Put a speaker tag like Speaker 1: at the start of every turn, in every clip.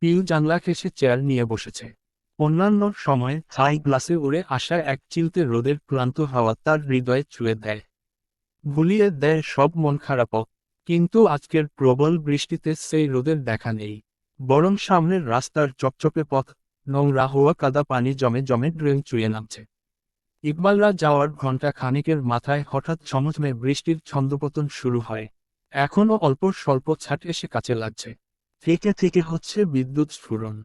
Speaker 1: পিউ জানলা ঘেঁষে চেয়ার নিয়ে বসেছে। অন্যান্য সময়ে থাই গ্লাসে উড়ে আসা এক চিলতে রোদের ক্লান্ত হাওয়া তার হৃদয়ে ছুঁয়ে দেয়, ভুলিয়ে দেয় সব মন খারাপও। কিন্তু আজকের প্রবল বৃষ্টিতে সেই রোদের দেখা নেই, বরং সামনের রাস্তার চকচকে পথ, নোংরা হওয়া কাদা পানি জমে জমে ড্রেন চুইয়ে নামছে। ইকবালরা যাওয়ার ঘণ্টা খানিকের মাথায় হঠাৎ ঝমঝমে বৃষ্টির ছন্দপতন শুরু হয়। এখনও অল্প স্বল্প ছাট এসে কাছে লাগছে। থেকে থেকে হচ্ছে বিদ্যুৎ স্ফুরণ।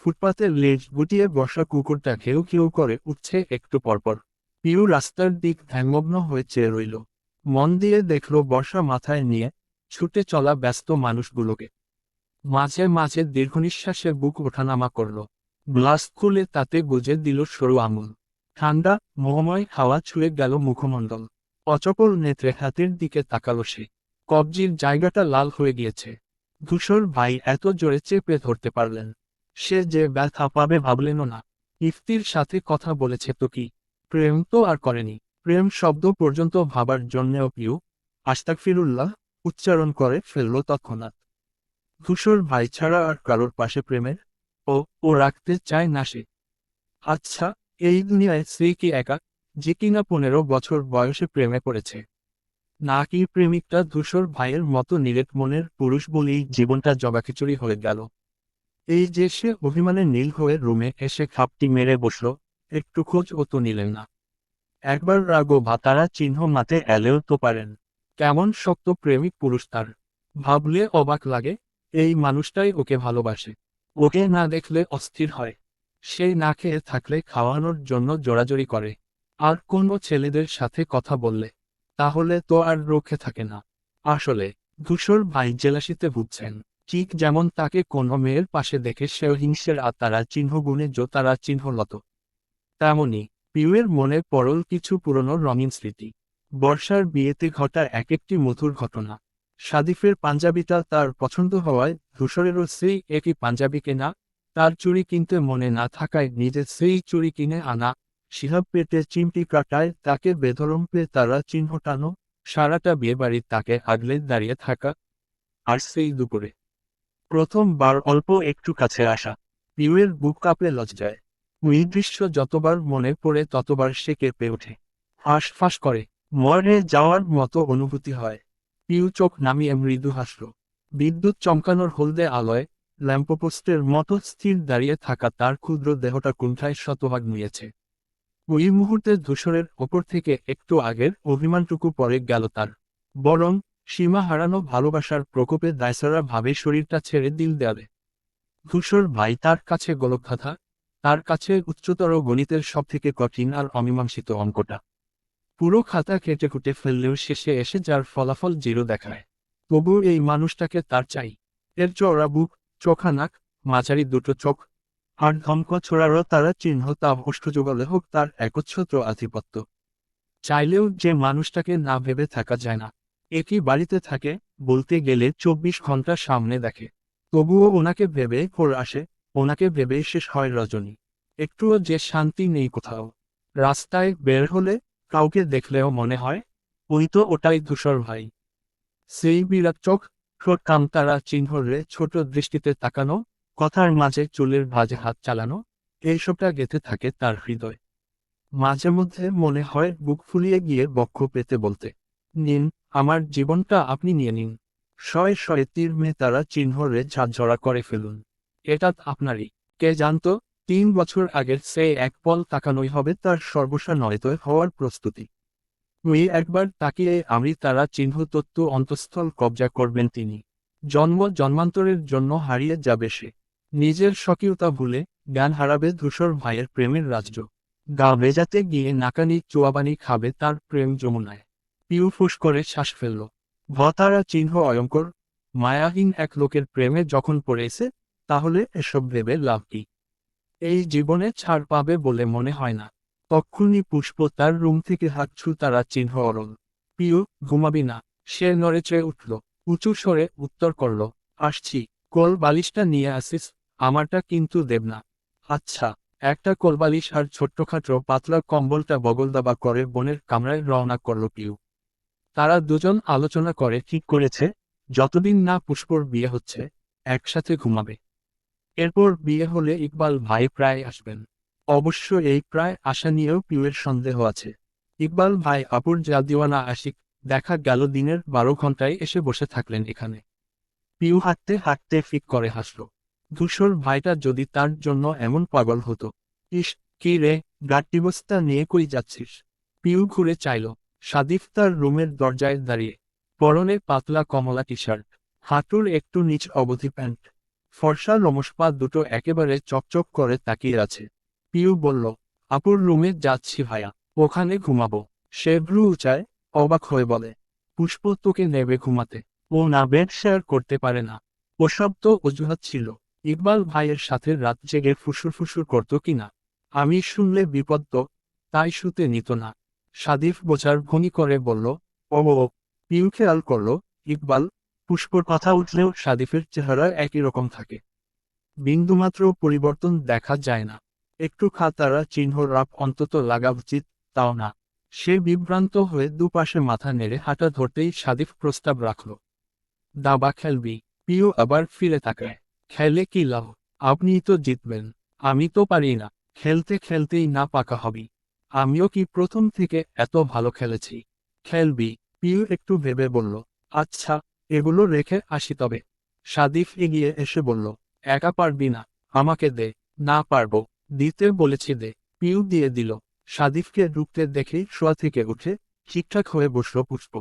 Speaker 1: ফুটপাতে লেজ গুটিয়ে বসা কুকুরটা ঘেউ ঘেউ করে উঠছে একটু পরপর। পিউ রাস্তার দিক ধ্যানমগ্ন হয়ে চেয়ে রইল। মন দিয়ে দেখল বর্ষা মাথায় নিয়ে ছুটে চলা ব্যস্ত মানুষগুলোকে। মাঝে মাঝে দীর্ঘনিঃশ্বাসে বুক ওঠানামা করল। গ্লাস খুলে তাতে গুজে দিল সরু আঙুল। ঠান্ডা মোহময় হাওয়া ছুঁয়ে গেল মুখমণ্ডল। অচপল নেত্রে হাতের দিকে তাকালো সে। কবজির জায়গাটা লাল হয়ে গিয়েছে। ধূসর ভাই এত জোরে চেপে ধরতে পারলেন। সে যে ব্যথা পাবে ভাবলেনও না। ইফতির সাথে কথা বলেছে তো কি, প্রেম তো আর করেনি। প্রেম শব্দ পর্যন্ত ভাবার জন্যেও পিউ আস্তাগফিরুল্লাহ উচ্চারণ করে ফেলল তৎক্ষণাৎ। ধূসর ভাই ছাড়া আর কারোর পাশে প্রেমের ও ও রাখতে চায় না সে। আচ্ছা, এই দুনিয়ায় স্ত্রী কি একা, যে কিনা 15 বছর বয়সে প্রেমে পড়েছে? নাকি প্রেমিকটা ধূসর ভাইয়ের মতো নিরেট মনের পুরুষ বলেই জীবনটা জগাখিচুড়ি হয়ে গেল? এই যে সে অভিমানে নীল হয়ে রুমে এসে খাপটি মেরে বসল, একটু খোঁজ ও তো নিলেন না। একবার রাগো ভাতারা চিহ্ন মাতে এলেও তো পারেন। কেমন শক্ত প্রেমিক পুরুষ তার! ভাবলে অবাক লাগে, এই মানুষটাই ওকে ভালোবাসে। ওকে না দেখলে অস্থির হয়। সে না খেয়ে থাকলে খাওয়ানোর জন্য জোরাজোরি করে। আর কোনো ছেলেদের সাথে কথা বললে তাহলে তো আর রক্ষে থাকে না। আসলে ধূসর ভাই জেলাসিতে ভুগছেন। ঠিক যেমন তাকে কোনো মেয়ের পাশে দেখে সেও হিংসের আত্মারা চিহ্ন গুণে তারা চিহ্নলত, তেমনি পিউয়ের মনে পড়ল কিছু পুরনো রঙিন স্মৃতি। বর্ষার বিয়েতে ঘটা এক একটি মধুর ঘটনা। সাদিফের পাঞ্জাবিটা তার পছন্দ হওয়ায় ধূসরেরও সেই একই পাঞ্জাবি কেনা, তার চুড়ি কিনতে মনে না থাকায় নিজে সেই চুড়ি কিনে আনা, শিহাব পেটে চিমটি কাটায় তাকে বেধরম পেয়ে তারা চিহ্ন টানো, সারাটা বিয়েবাড়ি তাকে আগলে দাঁড়িয়ে থাকা। আর সেই দুপুরে প্রথমবার অল্প একটু কাছে আসা। পিউয়ের বুক কাঁপে লজ্জায়। ওই দৃশ্য যতবার মনে পড়ে ততবার সে কেঁপে ওঠে, হাঁসফাঁস করে, মরে যাওয়ার মতো অনুভূতি হয়। পিউ চোখ নামিয়ে মৃদু হাসল। বিদ্যুৎ চমকানোর হলদে আলোয় ল্যাম্পপোস্টের মতো স্থির দাঁড়িয়ে থাকা তার ক্ষুদ্র দেহটা কুণ্ঠায় শতভাগ নিয়েছে। ওই মুহূর্তে ধূসরের ওপর থেকে একটু আগের অভিমানটুকু পড়ে গেল তার। বরং সীমা হারানো ভালোবাসার প্রকোপে দায়সারা ভাবে শরীরটা ছেড়ে দিল দেয়ালে। ধূসর ভাই তার কাছে গোলকধাঁধা, তার কাছে উচ্চতর গণিতের সবথেকে কঠিন আর অমীমাংসিত অঙ্কটা। পুরো খাতা কেটে কুটে ফেললেও শেষে এসে যার ফলাফল জিরো দেখায়। তবুও এই মানুষটাকে তার চাই। এর চওড়া বুক, চোখা নাক, মাঝারি দুটো চোখ, আর ধমক ছোড়ারও তারা চিহ্ন, তা অষ্টযুগলে হোক তার একচ্ছত্র আধিপত্য। চাইলেও যে মানুষটাকে না ভেবে থাকা যায় না। একই বাড়িতে থাকে, বলতে গেলে 24 ঘন্টা সামনে দেখে। তবুও ওনাকে ভেবে ভোর আসে, ওনাকে ভেবে শেষ হয় রজনী। একটুও যে শান্তি নেই কোথাও। রাস্তায় বের হলে কাউকে দেখলেও মনে হয় ওই তো ওটাই ধূসর ভাই। সেই বিরাট চোখ, ঠোঁট কামতারা চিহ্ন রে ছোট দৃষ্টিতে তাকানো, কথার মাঝে চুলের ভাঁজে হাত চালানো, এইসবটা গেঁথে থাকে তার হৃদয়। মাঝে মধ্যে মনে হয় বুক ফুলিয়ে গিয়ে বক্ষ পেতে বলতে, নিন, আমার জীবনটা আপনি নিয়ে নিন। শয়ে শয়ে তীর মেয়ে তারা চিহ্ন রে ঝাঁঝরা করে ফেলুন। এটা আপনারই। কে জানতো 3 বছর আগের সে এক পল তাকানোই হবে তার সর্বস্ব নয়তো হওয়ার প্রস্তুতি। ওই একবার তাকিয়ে আমি তারা চিহ্ন তত্ত্ব অন্তঃস্থল কবজা করবেন তিনি। জন্ম জন্মান্তরের জন্য হারিয়ে যাবে সে। নিজের স্বকীয়তা ভুলে জ্ঞান হারাবে ধূসর ভাইয়ের প্রেমের রাজ্য। গা ভেজাতে গিয়ে নাকানি চুয়াবানি খাবে তার প্রেম যমুনায়। পিউ ফুস করে শ্বাস ফেলল। ভতারা চিহ্ন অয়ঙ্কর, মায়াহীন এক লোকের প্রেমে যখন পড়েছে, তাহলে এসব ভেবে লাভ কি? এই জীবনে ছাড় পাবে বলে মনে হয় না। তক্ষুনি পুষ্প তার রুম থেকে হাত তারা চিহ্ন অরল। পিউ, ঘুমাবি না? সে নড়ে চেয়ে উঠল, উঁচু স্বরে উত্তর করল, আসছি। কোল বালিশটা নিয়ে আসিস, আমারটা কিন্তু দেব না। আচ্ছা। একটা কোলবালিশ আর ছোট্টখাটো পাতলা কম্বলটা বগলদাবা করে বোনের কামরায় রওনা করল পিউ। তারা দুজন আলোচনা করে ঠিক করেছে, যতদিন না পুষ্পর বিয়ে হচ্ছে, একসাথে ঘুমাবে। এরপর বিয়ে হলে ইকবাল ভাই প্রায় আসবেন। অবশ্য এই প্রায় আশা নিয়েও পিউয়ের সন্দেহ আছে। ইকবাল ভাই আপুর যা দিওয়ানা আশিক, দেখা গেল দিনের 12 ঘন্টায় এসে বসে থাকলেন এখানে। পিউ হাঁটতে হাঁটতে ফিক করে হাসল। ধূসর ভাইটা যদি তার জন্য এমন পাগল হতো। ইস, কি রে, গাট্টিবস্তা নিয়ে কই যাচ্ছিস? পিউ ঘুরে চাইল। সাদিফ তার রুমের দরজায় দাঁড়িয়ে, পরনে পাতলা কমলা টি শার্ট, হাঁটুর একটু নিচ অবধি প্যান্ট, ফর্সা লোমশ পা দুটো একেবারে চকচক করে তাকিয়ে আছে। পিউ বলল, আপুর রুমে যাচ্ছি ভাইয়া, ওখানে ঘুমাবো। সে ভ্রু উঁচায়, অবাক হয়ে বলে, পুষ্প তোকে নেবে ঘুমাতে? ও না বেড শেয়ার করতে পারে না। ওসব তো অজুহাত ছিল। ইকবাল ভাইয়ের সাথে রাত জেগে ফুসুর ফুসুর করতো কিনা আমি শুনলে বিপদ তো, তাই শুতে নিত না। সাদিফ বোঝার ভঙ্গি করে বলল, ও। পিউ খেয়াল করল, ইকবাল, পুষ্পর কথা উঠলেও সাদিফের চেহারা একই রকম থাকে। বিন্দুমাত্র পরিবর্তন দেখা যায় না। একটু খাতারা চিহ্ন রাপ অন্তত লাগা উচিত, তাও না। সে বিভ্রান্ত হয়ে দুপাশে মাথা নেড়ে হাঁটা ধরতেই সাদিফ প্রস্তাব রাখল, দাবা খেলবি? পিউ আবার ফিরে তাকায়। খেলে কি লাভ? আপনিই তো জিতবেন। আমি তো পারি না। খেলতে খেলতেই না পাকা হবি। আমিও কি প্রথম থেকে এত ভালো খেলেছি? খেলবি? পিউ একটু ভেবে বলল, আচ্ছা, এগুলো রেখে আসি তবে। সাদিফ এগিয়ে এসে বলল, একা পারবি না, আমাকে দে। না পারবো। দিতে বলেছি দে। পিউ দিয়ে দিল। সাদিফকে ঢুকতে দেখেই শোয়া থেকে উঠে ঠিকঠাক হয়ে বসল পুষ্প।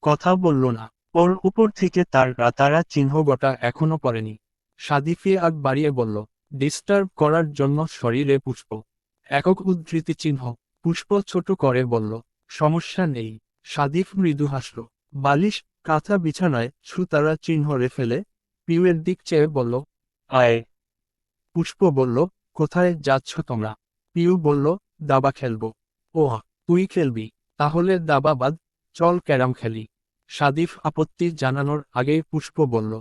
Speaker 1: কথা বলল না। ওর উপর থেকে তার রাতারা চিহ্ন গোটা এখনো পড়েনি। সাদিফি আগ বাড়িয়ে বলল, ডিস্টার্ব করার জন্য শরীরে পুষ্প। একক উদ্ধৃতি চিহ্ন। পুষ্প ছোট করে বলল, সমস্যা নেই। সাদিফ মৃদু হাসল। বালিশ, কাঁথা বিছানায় সুতারা চিহ্ন রে ফেলে পিউয়ের দিক চেয়ে বলল, আয়। পুষ্প বলল, কোথায় যাচ্ছ তোমরা? পিউ বলল, দাবা খেলবো। ওহ, তুই খেলবি? তাহলে দাবা বাদ, চল ক্যারাম খেলি। সাদিফ আপত্তি জানানোর আগেই পুষ্প বলল,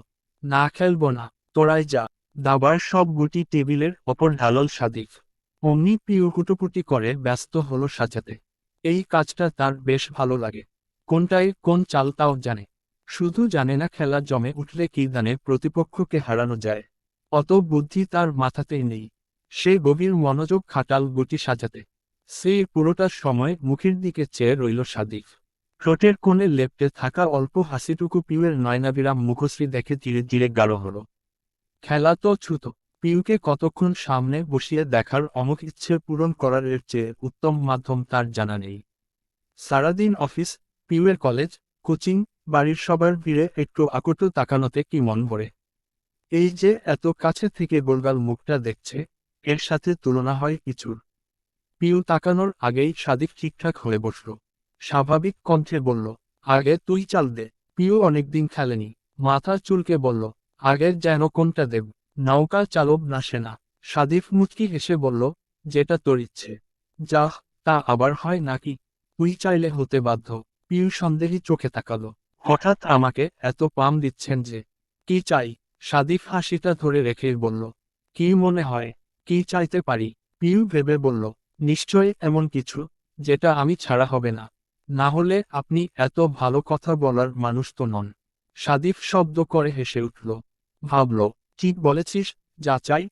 Speaker 1: না খেলবো না, তোরাই যা। দাবার সব গুটি টেবিলের ওপর ঢালল সাদিফ। অমনি পিউ কুটোপুটি করে ব্যস্ত হলো সাজাতে। এই কাজটা তার বেশ ভালো লাগে। কোনটায় কোন চাল তাও জানে। শুধু জানে না খেলা জমে উঠলে কি দানে প্রতিপক্ষকে হারানো যায়। অত বুদ্ধি তার মাথাতেই নেই। সে গভীর মনোযোগ খাটাল গুটি সাজাতে। সেই পুরোটা সময় মুখের দিকে চেয়ে রইল সাদিফ। ঠোঁটের কোণে লেপ্টে থাকা অল্প হাসিটুকু পিউয়ের নয়নাবিরাম মুখশ্রী দেখে ধীরে ধীরে গাঢ় হল। খেলা তো ছুতো। পিউকে কতক্ষণ সামনে বসিয়ে দেখার অমুক ইচ্ছে পূরণ করার এর চেয়ে উত্তম মাধ্যম তার জানা নেই। সারাদিন অফিস, পিউয়ের কলেজ, কোচিং, বাড়ির সবার ভিড়ে একটু আকটু তাকানোতে কি মন ভরে। এই যে এত কাছে থেকে গোলগাল মুখটা দেখছে, এর সাথে তুলনা হয় কিছুর। পিউ তাকানোর আগেই সাদিক ঠিকঠাক হয়ে বসল। স্বাভাবিক কণ্ঠে বলল, আগে তুই চাল দে। পিউ অনেকদিন খেলেনি। মাথা চুলকে বলল, আগের যেন কোনটা দেব? নৌকা চালব না সেনা? সাদিফ মুচকি হেসে বলল, যেটা তোর ইচ্ছে। যাহ, তা আবার হয় নাকি? তুই চাইলে হতে বাধ্য। পিউ সন্দেহী চোখে তাকালো। হঠাৎ আমাকে এত পাম দিচ্ছেন যে? কি চাই? সাদিফ হাসিটা ধরে রেখেই বলল, কি মনে হয়, কি চাইতে পারি? পিউ ভেবে বলল, নিশ্চয় এমন কিছু, যেটা আমি ছাড়া হবে না। না হলে আপনি এত ভালো কথা বলার মানুষ তো নন। সাদিফ শব্দ করে হেসে উঠল। ভাবল, ঠিক বলেছিস, যা চাই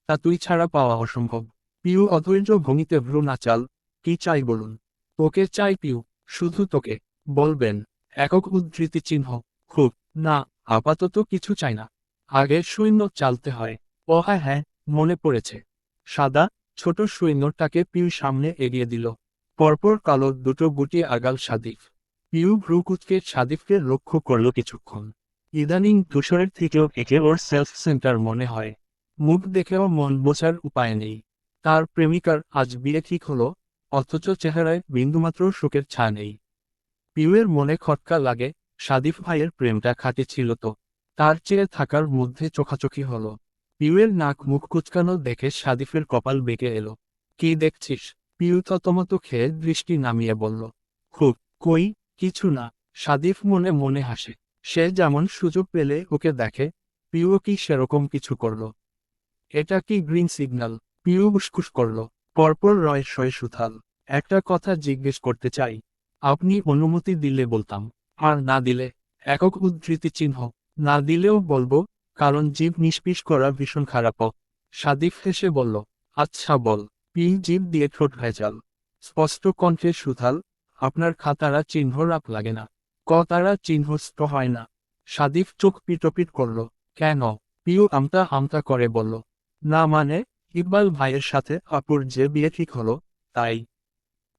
Speaker 1: তা তুই ছাড়া পাওয়া অসম্ভব। পিউ অধৈর্য ভঙ্গিতে ভ্রু নাচাল, কি চাই বলুন? তোকে চাই পিউ, শুধু তোকে। বলবেন? একক উদ্ধৃতি চিহ্ন। খুব। না, আপাতত কিছু চাই না। আগে সৈন্য চালতে হয়। ও হ্যাঁ হ্যাঁ, মনে পড়েছে। সাদা, ছোট সৈন্যটাকে পিউ সামনে এগিয়ে দিল। পরপর কালো দুটো গুটি আগাল সাদিফ। পিউ ভ্রু কুঁচকে সাদিফকে লক্ষ্য করল কিছুক্ষণ। ইদানিং ধূসরের থেকেও একে ওর সেলফ সেন্টার মনে হয়। মুখ দেখেও মন বোঝার উপায় নেই। তার প্রেমিকার আজ বিয়ে ঠিক হলো, অথচ চেহারায় বিন্দুমাত্র শোকের ছা নেই। পিউয়ের মনে খটকা লাগে, সাদিফ ভাইয়ের প্রেমটা খাঁটি ছিল তো। তার চেয়ে থাকার মধ্যে চোখাচোখি হলো। পিউয়ের নাক মুখ কুচকানো দেখে সাদিফের কপাল বেঁকে এলো। কি দেখছিস? পিউ থতমত খেয়ে দৃষ্টি নামিয়ে বলল, খুব। কই, কিছু না। সাদিফ মনে মনে হাসে। সে যেমন সুযোগ পেলে ওকে দেখে, পিউও কি সেরকম কিছু করল? এটা কি গ্রিন সিগন্যাল? পিউ উসকুস করল। পরপর রয় শয়ে সুথাল। একটা কথা জিজ্ঞেস করতে চাই। আপনি অনুমতি দিলে বলতাম, আর না দিলে? একক উদ্ধৃতি চিহ্ন। না দিলেও বলবো, কারণ জীব নিষ্পিস করা ভীষণ খারাপ। সাদিফ হেসে বলল, আচ্ছা বল। পিউ জিভ দিয়ে ঠোঁট ভেজাল, স্পষ্ট কণ্ঠে সুথাল, আপনার খাতারা চিহ্ন রাখ লাগে না। তারা চিহ্নস্থ হয় না। সাদিফ চোখ পিটপিট করল। কেন? পিউ আমতা আমতা করে বলল, না মানে, ইকবাল ভাইয়ের সাথে আপুর যে বিয়ে ঠিক হলো, তাই।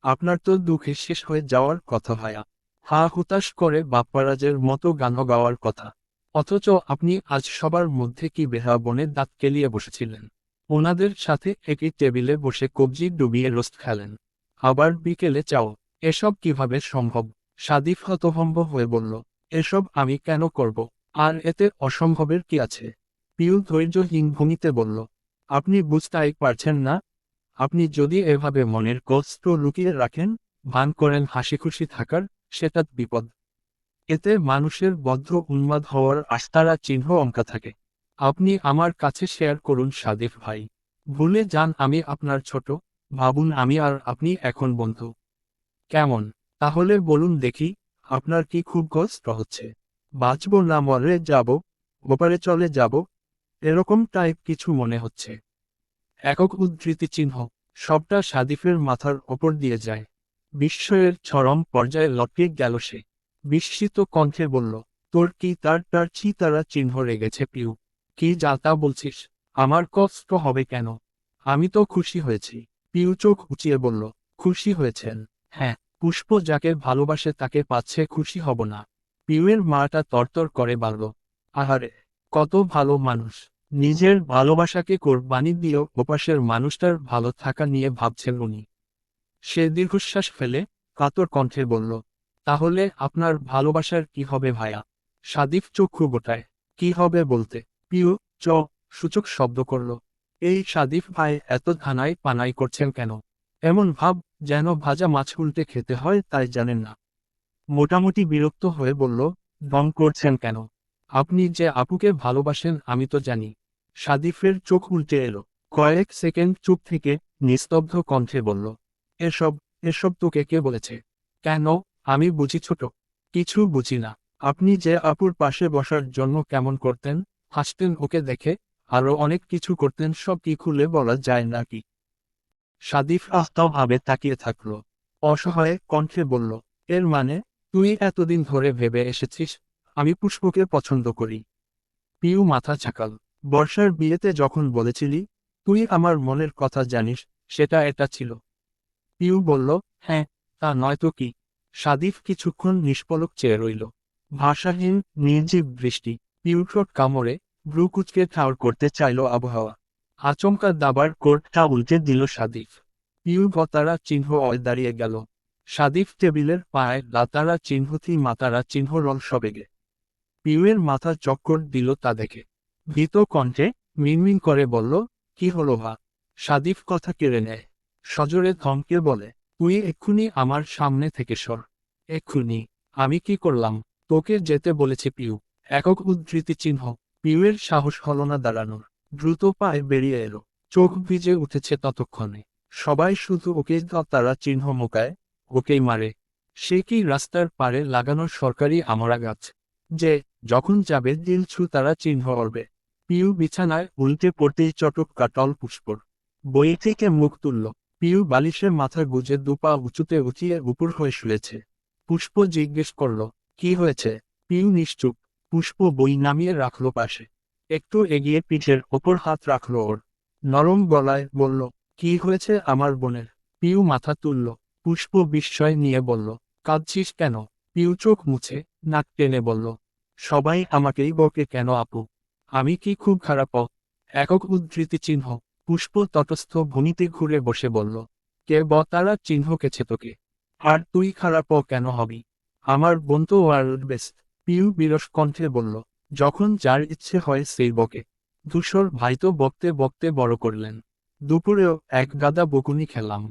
Speaker 1: আপনার তো দুঃখে শেষ হয়ে যাওয়ার কথা ভায়া। হা হুতাশ করে বাপ্পারাজের মতো গানও গাওয়ার কথা। অথচ আপনি আজ সবার মধ্যে কি বেহা বনে দাঁত কেলিয়ে বসেছিলেন। ওনাদের সাথে একই টেবিলে বসে কবজি ডুবিয়ে রোস্ট খেলেন। আবার বিকেলে চাও। এসব কিভাবে সম্ভব? সাদিফ হতভম্ব হয়ে বলল, এসব আমি কেন করব? আর এতে অসম্ভবের কি আছে? পিউ ধৈর্যহীন ভঙ্গিতে বলল, আপনি বুঝতেই পারছেন না? আপনি যদি এভাবে মনের কষ্ট লুকিয়ে রাখেন, ভান করেন হাসিখুশি থাকার, সেটা বিপদ। এতে মানুষের বদ্ধ উন্মাদ হওয়ার আস্তারা চিহ্ন অঙ্কা থাকে। আপনি আমার কাছে শেয়ার করুন সাদিফ ভাই। ভুলে যান আমি আপনার ছোট, ভাবুন আমি আর আপনি এখন বন্ধু। কেমন? তাহলে বলুন দেখি, আপনার কি খুব কষ্ট হচ্ছে? বাঁচব না মরে যাব, ওপারে চলে যাব, এরকম টাইপ কিছু মনে হচ্ছে। একক উদ্ধৃতি চিহ্ন। সবটা সাদিফের মাথার ওপর দিয়ে যায়। বিস্ময়ের চরম পর্যায়ে লটকে গেল সে। বিস্মিত কণ্ঠে বলল, তোর কি তার চিতারা চিহ্ন রেগেছে পিউ? কি যা তা বলছিস? আমার কষ্ট হবে কেন? আমি তো খুশি হয়েছি। পিউ চোখ উঁচিয়ে বলল, খুশি হয়েছেন? হ্যাঁ, পুষ্প যাকে ভালোবাসে তাকে পাচ্ছে, খুশি হব না? পিউয়ের মাটা তরতর করে বলল, আহারে, কত ভালো মানুষ। নিজের ভালোবাসাকে কোরবানি দিয়েও ওপাশের মানুষটার ভালো থাকা নিয়ে ভাবছেন উনি। সে দীর্ঘশ্বাস ফেলে কাতর কণ্ঠে বলল, তাহলে আপনার ভালোবাসার কি হবে ভায়া? সাদিফ চক্ষু গোটায়। কি হবে বলতে? পিউ চ সূচক শব্দ করল। এই সাদিফ ভাই এত ধানাই পানাই করছেন কেন? এমন ভাব যেন ভাজা মাছ উল্টে খেতে হয় তাই জানেন না। মোটামুটি বিরক্ত হয়ে বলল, ঢং করছেন কেন? আপনি যে আপুকে ভালোবাসেন আমি তো জানি। সাদিফের চোখ উল্টে এলো। কয়েক সেকেন্ড চুপ থেকে নিস্তব্ধ কণ্ঠে বলল, এসব এসব তোকে কে বলেছে? কেন? আমি বুঝি ছোট? কিছু বুঝি না। আপনি যে আপুর পাশে বসার জন্য কেমন করতেন, হাসতেন ওকে দেখে, আরো অনেক কিছু করতেন, সব কি খুলে বলা যায় নাকি? সাদিফ আস্তাভাবে তাকিয়ে থাকল। অসহায় কণ্ঠে বলল, এর মানে, তুই এতদিন ধরে ভেবে এসেছিস আমি পুষ্পকে পছন্দ করি? পিউ মাথা ঝাঁকাল। বর্ষার বিয়েতে যখন বলেছিলি, তুই আমার মনের কথা জানিস, সেটা এটা ছিল। পিউ বলল, হ্যাঁ, তা নয়তো কি? সাদিফ কিছুক্ষণ নিষ্পলক চেয়ে রইল। ভাষাহীন নির্জীব দৃষ্টি। পিউ ঠোঁট কামড়ে ভ্রু কুচকে ঠাউর করতে চাইল আবহাওয়া। আচমকা দাবার কোর্টটা উল্টে দিল সাদিফ। পিউ গতারা চিহ্ন অয় দাঁড়িয়ে গেল। সাদিফ টেবিলের পায়ে লাতারা চিহ্নথি মাতারা চিহ্ন রল সবেগে। পিউয়ের মাথা চক্কর দিল তা দেখে। ভীত কণ্ঠে মিনমিন করে বলল, কি হলো ভা? সাদিফ কথা কেড়ে নেয়। সজোরে ধমকে বলে, তুই এক্ষুনি আমার সামনে থেকে সর। এক্ষুনি? আমি কি করলাম? তোকে যেতে বলেছে পিউ। একক উদ্ধৃতি চিহ্ন। পিউয়ের সাহস হল না দাঁড়ানোর। দ্রুত পায়ে বেরিয়ে এলো। চোখ ভিজে উঠেছে ততক্ষণে। সবাই শুধু ওকে তারা চিহ্ন মোকায়, ওকেই মারে। সে কি রাস্তার পারে লাগানোর সরকারি আমড়া গাছ, যে যখন যাবে দিল ছু তারা চিহ্ন অড়বে? পিউ বিছানায় উল্টে পড়তেই চটক কাটল পুষ্পর। বই থেকে মুখ তুলল। পিউ বালিশের মাথা গুজে দুপা উঁচুতে উঁচিয়ে উপর হয়ে শুয়েছে। পুষ্প জিজ্ঞেস করল, কি হয়েছে? পিউ নিশ্চুপ। পুষ্প বই নামিয়ে রাখল পাশে। একটু এগিয়ে পিঠের ওপর হাত রাখল ওর। নরম গলায় বলল, কি হয়েছে আমার বোনের? পিউ মাথা তুলল। পুষ্প বিস্ময় নিয়ে বলল, কাঁদছিস কেন? পিউ চোখ মুছে নাক টেনে বলল, সবাই আমাকেই বকে কেন আপু? আমি কি খুব খারাপ? একক উদ্ধৃতি চিহ্ন। পুষ্প তটস্থ ভূমিতে ঘুরে বসে বলল, কে তারা চিহ্ন কেছে তোকে? আর তুই খারাপ কেন হবি? আমার বোন তো ওয়ার্ল্ড বেস্ট। পিউ বিরস কণ্ঠে বলল, যখন যার ইচ্ছে হয় সেই বকে। ধূসর ভাই তো বকতে বকতে বড় করলেন। দুপুরেও এক গাদা বকুনি খেলাম।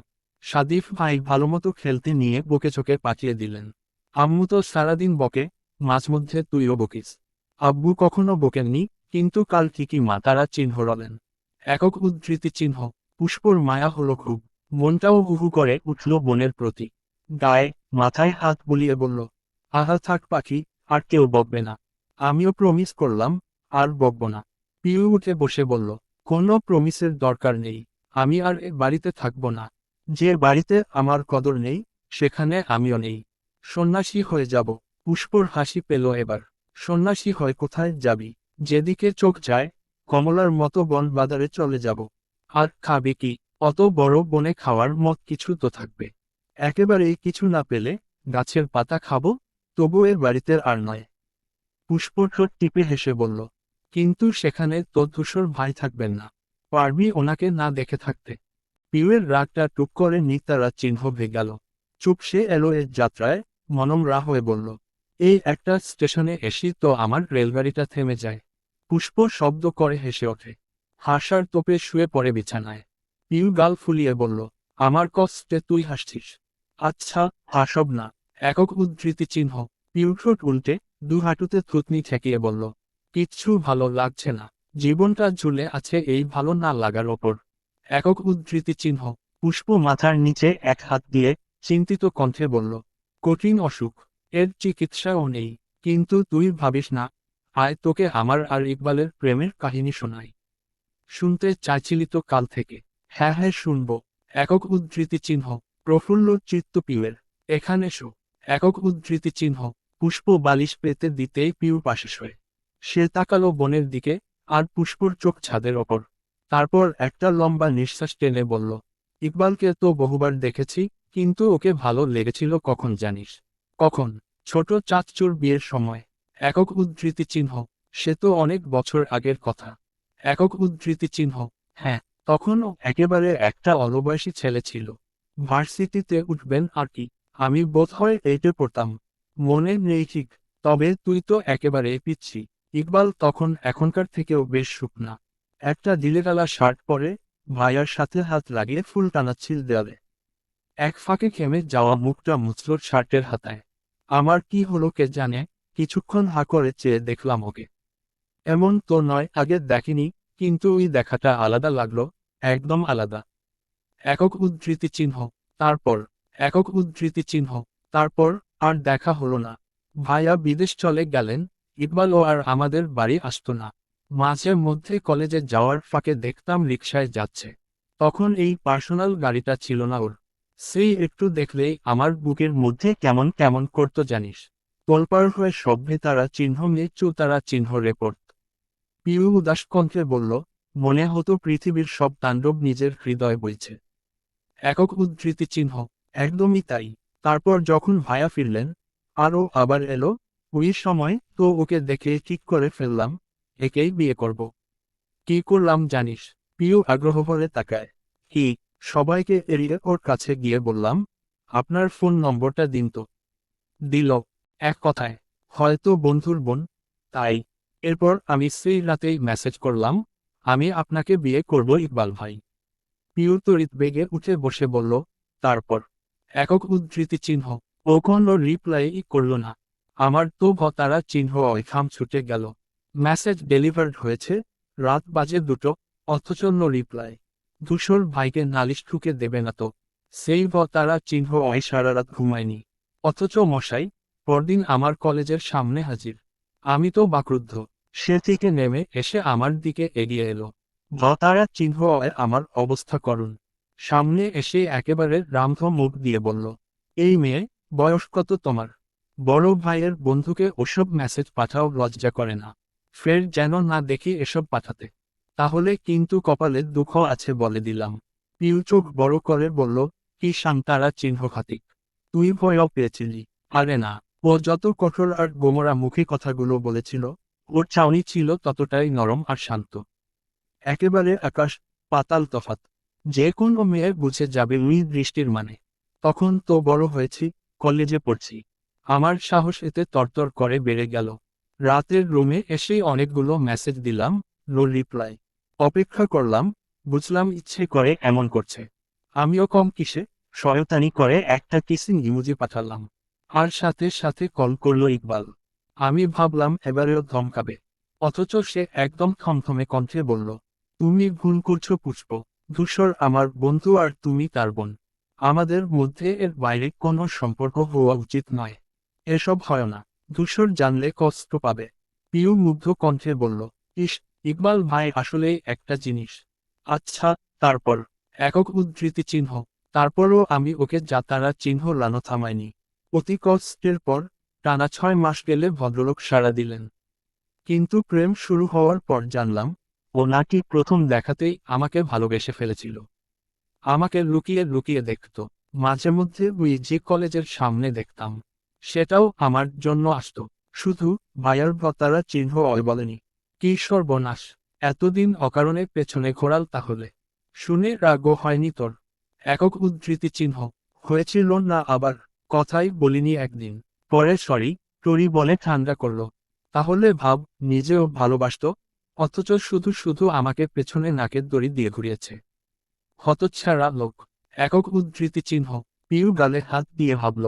Speaker 1: সাদিফ ভাই ভালোমতো খেলতে নিয়ে বকে চোখে পাঠিয়ে দিলেন। আম্মু তো সারাদিন বকে, মাঝমধ্যে তুইও বকিস। আব্বু কখনো বকেননি, কিন্তু কাল ঠিকই মা তারা চিহ্ন রলেন। একক উদ্ধৃতি চিহ্ন। পুষ্পর মায়া হলো খুব। মনটাও হুহু করে উঠল বোনের প্রতি। গায়ে মাথায় হাত বুলিয়ে বলল, আহা থাক পাখি, আর কেউ বকবে না। আমিও প্রমিস করলাম, আর বকব না। পিউ উঠে বসে বলল, কোনো প্রমিসের দরকার নেই। আমি আর এ বাড়িতে থাকব না। যে বাড়িতে আমার কদর নেই, সেখানে আমিও নেই। সন্ন্যাসী হয়ে যাব। পুষ্পর হাসি পেল এবার। সন্ন্যাসী হয়ে কোথায় যাবি? যেদিকে চোখ যায়, কমলার মতো বন বাজারে চলে যাব। আর খাবে কি? অত বড় বনে খাওয়ার মত কিছু তো থাকবে। একেবারেই কিছু না পেলে গাছের পাতা খাবো, তবু এর বাড়িতে আর নয়। পুষ্প ঠোঁট টিপে হেসে বলল, কিন্তু সেখানে তো ধূসর ভাই থাকবেন না। পারবি ওনাকে না দেখে থাকতে? পিউয়ের রাগটা টুপ করে নিতারা চিহ্ন হয়ে গেল। চুপসে এলো এর যাত্রায়, মনমরা হয়ে বলল, এই একটা স্টেশনে এসি তো আমার রেলগাড়িটা থেমে যায়। পুষ্প শব্দ করে হেসে ওঠে। হাসার তোপে শুয়ে পড়ে বিছানায়। পিউ গাল ফুলিয়ে বলল, আমার কষ্টে তুই হাসছিস? আচ্ছা, হাসব না। একক উদ্ধৃতি চিহ্ন। পিউ ঠোঁট উল্টে দু হাঁটুতে থুতনি ঠেকিয়ে বলল, কিচ্ছু ভালো লাগছে না। জীবনটা ঝুলে আছে এই ভালো না লাগার ওপর। একক উদ্ধৃতি চিহ্ন। পুষ্প মাথার নিচে এক হাত দিয়ে চিন্তিত কণ্ঠে বলল, কঠিন অসুখ, এর চিকিৎসাও নেই। কিন্তু তুই ভাবিস না, আয় তোকে আমার আর ইকবালের প্রেমের কাহিনী শোনাই। শুনতে চাইছিলি তো কাল থেকে। হ্যাঁ হ্যাঁ শুনব। একক উদ্ধৃতি চিহ্ন। প্রফুল্ল চিত্ত পিউয়ের। এখানে শো। একক উদ্ধৃতি চিহ্ন। পুষ্প বালিশ পেতে দিতেই পিউ পাশে শোয়। সে তাকালো বনের দিকে, আর পুষ্পর চোখ ছাদের ওপর। তারপর একটা লম্বা নিঃশ্বাস টেনে বলল, ইকবালকে তো বহুবার দেখেছি, কিন্তু ওকে ভালো লেগেছিল কখন জানিস? কখন? ছোট চাচুর বিয়ের সময়। একক উদ্ধৃতি চিহ্ন। সে তো অনেক বছর আগের কথা। একক উদ্ধৃতি চিহ্ন। হ্যাঁ, তখনও একেবারে একটা অলবয়সী ছেলে ছিল। ভার্সিটিতে উঠবেন আর কি, আমি বোধহয় এইটে পড়তাম। মনে নেই ঠিক, তবে তুই তো একেবারে পিচ্ছি। ইকবাল তখন এখনকার থেকেও বেশ শুকনা। একটা দিলেগালা শার্ট পরে, ভাইয়ার সাথে হাত লাগিয়ে ফুল টানাচ্ছিল দেয়ালে। এক ফাঁকে ঘেমে যাওয়া মুখটা মুছল শার্টের হাতায়। আমার কি হলো কে জানে, কিছুক্ষণ হা করে চেয়ে দেখলাম ওকে। এমন তো নয় আগে দেখিনি, কিন্তু ওই দেখাটা আলাদা লাগলো, একদম আলাদা। একক উদ্ধৃতি চিহ্ন। তারপর। একক উদ্ধৃতি চিহ্ন। তারপর আর দেখা হলো না। ভাইয়া বিদেশ চলে গেলেন, ইকবালও আর আমাদের বাড়ি আসতো না। মাঝে মধ্যে কলেজে যাওয়ার ফাঁকে দেখতাম রিকশায় যাচ্ছে। তখন এই পার্সোনাল গাড়িটা ছিল না ওর। সেই একটু দেখলেই আমার বুকের মধ্যে কেমন কেমন করতো জানিস। তোলপাড় হয়ে সভ্যতারা চিহ্ন মৃত্যু তারা চিহ্ন রেপোর্ট। পিউ উদাস কণ্ঠে বলল, মনে হতো পৃথিবীর সব তাণ্ডব নিজের হৃদয় বইছে। একক উদ্ধৃতি চিহ্ন। একদমই তাই। তারপর যখন ভায়া ফিরলেন, আরও আবার এলো, ওই সময় তো ওকে দেখে ঠিক করে ফেললাম, একেই বিয়ে করব। কি করলাম জানিস? পিউ আগ্রহ ভরে তাকায়। কি? সবাইকে এড়িয়ে ওর কাছে গিয়ে বললাম, আপনার ফোন নম্বরটা দিন তো। দিল। এক কথায়, হয়তো বন্ধুর বোন। তাই। এরপর আমি সেই রাতেই মেসেজ করলাম, আমি আপনাকে বিয়ে করব ইকবাল ভাই। পিউ তড়িৎ বেগে উঠে বসে বলল, তারপর? একক উদ্ধৃতি চিহ্ন। ও কোনো রিপ্লাই করল না। আমার তো ভতারা চিহ্ন খাম ছুটে গেল। মেসেজ ডেলিভার্ড হয়েছে, রাত বাজে 2টো, অথচ নো রিপ্লাই। ধূসর ভাইকে নালিশ ঠুকে দেবে না তো? সেই ভতারা চিহ্ন সারা রাত ঘুমায়নি। অথচ মশাই, পরদিন আমার কলেজের সামনে হাজির। আমি তো বাক্রুদ্ধ। সে থেকে নেমে এসে আমার দিকে এগিয়ে এলো। ভতারা চিহ্ন আমার অবস্থা করুন। সামনে এসে একেবারে রামধ মুখ দিয়ে বলল, এই মেয়ে, বয়স কত তোমার? বড় ভাইয়ের বন্ধুকে ওসব মেসেজ পাঠাও লজ্জা করে না? ফের যেন না দেখি এসব পাঠাতে। তাহলে কিন্তু কপালে দুঃখ আছে বলে দিলাম। পিউ চোখ বড় করে বলল, কি শান্তারা চিহ্ন খাতিক। তুই ভয়ও পেয়েছিলি? আরে না, ও যত কঠোর আর গোমরা মুখী কথাগুলো বলেছিল, ওর চাউনি ছিল ততটাই নরম আর শান্ত। একেবারে আকাশ পাতাল তফাত। যে কোনো মেয়ে বুঝে যাবে ওই দৃষ্টির মানে। তখন তো বড় হয়েছি, কলেজে পড়ছি। আমার সাহস এতে তরতর করে বেড়ে গেল। রাতের রুমে এসেই অনেকগুলো মেসেজ দিলাম, নো রিপ্লাই। অপেক্ষা করলাম, বুঝলাম ইচ্ছে করে এমন করছে। আমিও কম কিসে, শয়তানি করে একটা কিসিং ইমোজি পাঠালাম। আর সাথে সাথে কল করলো ইকবাল। আমি ভাবলাম এবারেও ধমকাবে। অথচ সে একদম থমথমে কণ্ঠে বলল, তুমি ভুল করছো পুষ্প। ধূসর আমার বন্ধু আর তুমি তার বোন। আমাদের মধ্যে এর বাইরে কোনো সম্পর্ক হওয়া উচিত নয়। এসব হয় না। ধূসর জানলে কষ্ট পাবে। পিউ মুগ্ধ কণ্ঠে বলল, ইস, ইকবাল ভাই আসলেই একটা জিনিস। আচ্ছা, তারপর? একক উদ্ধৃতি চিহ্ন। তারপরও আমি ওকে যাতারা চিহ্ন লানো থামাইনি। অতি কষ্টের পর টানা 6 মাস গেলে ভদ্রলোক সাড়া দিলেন। কিন্তু প্রেম শুরু হওয়ার পর জানলাম, ও নাকি প্রথম দেখাতেই আমাকে ভালোবেসে ফেলেছিল। আমাকে লুকিয়ে লুকিয়ে দেখত। মাঝে মধ্যে ওই যে কলেজের সামনে দেখতাম, সেটাও আমার জন্য আসতো। শুধু ভাইয়ার ভতারা চিহ্ন অয় বলেনি। কি সর্বনাশ! এতদিন অকারণে পেছনে ঘোরাল তাহলে। শুনে রাগও হয়নি তোর? একক উদ্ধৃতি চিহ্ন। হয়েছিল না আবার? কথাই বলিনি একদিন। পরে সরি টরি বলে ঠান্ডা করল। তাহলে ভাব, নিজেও ভালোবাসতো, অথচ শুধু শুধু আমাকে পেছনে নাকের দড়ি দিয়ে ঘুরিয়েছে। হতচ্ছাড়া লোক। একক উদ্ধৃতি চিহ্ন। পিউ গালে হাত দিয়ে ভাবল,